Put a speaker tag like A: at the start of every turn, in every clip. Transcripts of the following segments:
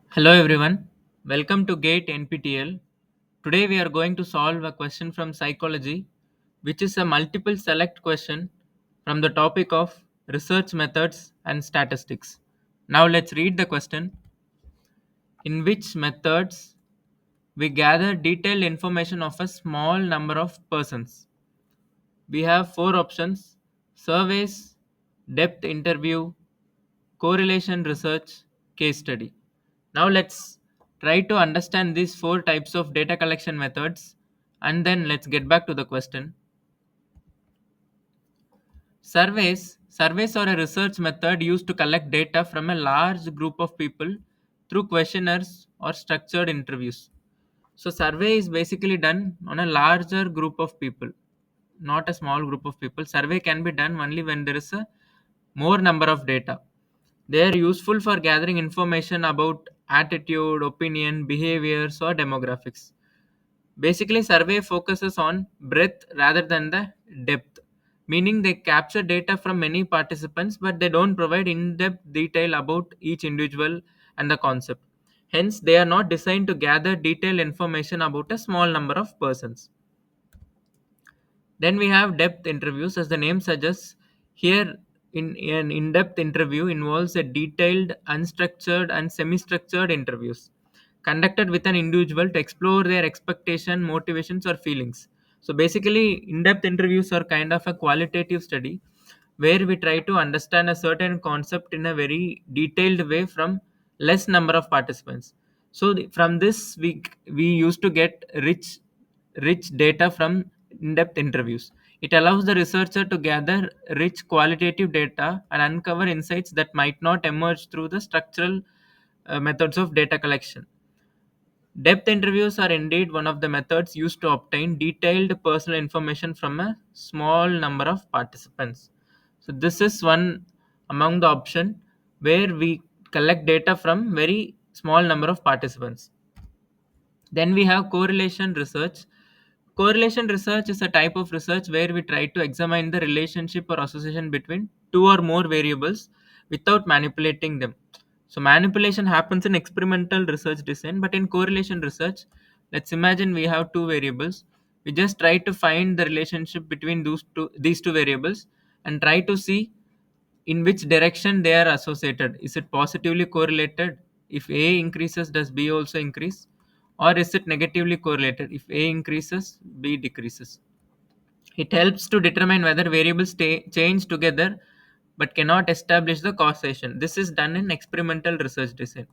A: Hello everyone, welcome to GATE NPTL. Today we are going to solve a question from psychology, which is a multiple select question from the topic of research methods and statistics. Now let's read the question. In which methods we gather detailed information of a small number of persons? We have four options: surveys, depth interview, correlation research, case study. Now let's try to understand these four types of data collection methods and then let's get back to the question. Surveys are a research method used to collect data from a large group of people through questionnaires or structured interviews. So survey is basically done on a larger group of people, not a small group of people. Survey can be done only when there is a more number of data. They are useful for gathering information about attitude, opinion, behaviors, or demographics. Basically, survey focuses on breadth rather than the depth, meaning they capture data from many participants, but they don't provide in-depth detail about each individual and the concept. Hence, they are not designed to gather detailed information about a small number of persons. Then we have depth interviews, as the name suggests. Here, in an in-depth interview involves a detailed, unstructured, and semi-structured interviews conducted with an individual to explore their expectation, motivations, or feelings. So basically, in-depth interviews are kind of a qualitative study where we try to understand a certain concept in a very detailed way from less number of participants. So from this we used to get rich data from in-depth interviews. It allows the researcher to gather rich qualitative data and uncover insights that might not emerge through the structural methods of data collection. Depth interviews are indeed one of the methods used to obtain detailed personal information from a small number of participants. So this is one among the option where we collect data from very small number of participants. Then we have correlation research. Correlation research is a type of research where we try to examine the relationship or association between two or more variables without manipulating them. So, manipulation happens in experimental research design, but in correlation research, let's imagine we have two variables. We just try to find the relationship between these two variables and try to see in which direction they are associated. Is it positively correlated? If A increases, does B also increase? Or is it negatively correlated? If A increases, B decreases. It helps to determine whether variables change together but cannot establish the causation. This is done in experimental research design.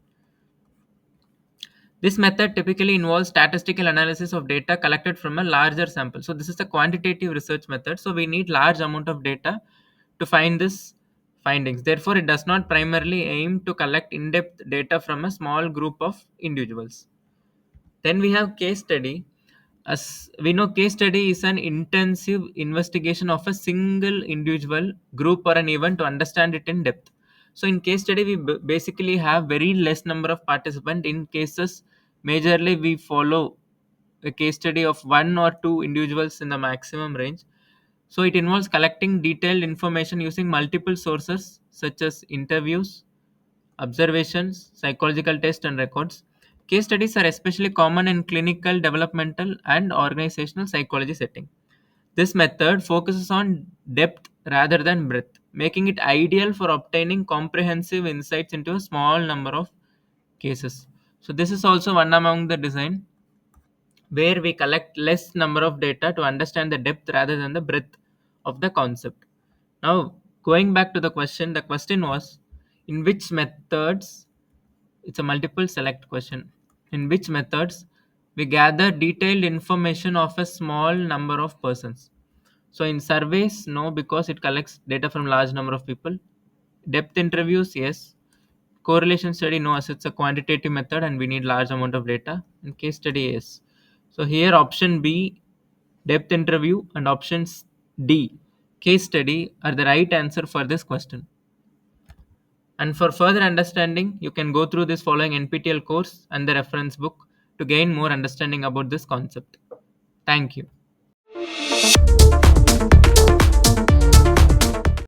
A: This method typically involves statistical analysis of data collected from a larger sample. So this is a quantitative research method. So we need large amount of data to find this findings. Therefore, it does not primarily aim to collect in-depth data from a small group of individuals. Then we have case study. As we know, case study is an intensive investigation of a single individual, group, or an event to understand it in depth. So, in case study, we basically have very less number of participants. In cases, majorly we follow a case study of one or two individuals in the maximum range. So, it involves collecting detailed information using multiple sources such as interviews, observations, psychological tests, and records. Case studies are especially common in clinical, developmental, and organizational psychology setting. This method focuses on depth rather than breadth, making it ideal for obtaining comprehensive insights into a small number of cases. So this is also one among the design where we collect less number of data to understand the depth rather than the breadth of the concept. Now, going back to the question was in which methods, it's a multiple select question, in which methods we gather detailed information of a small number of persons. So in surveys, no, because it collects data from large number of people. Depth interviews, yes. Correlation study, no, as it's a quantitative method and we need large amount of data. And case study, yes. So here option B, depth interview, and options D, case study, are the right answer for this question. And for further understanding, you can go through this following NPTEL course and the reference book to gain more understanding about this concept. Thank you.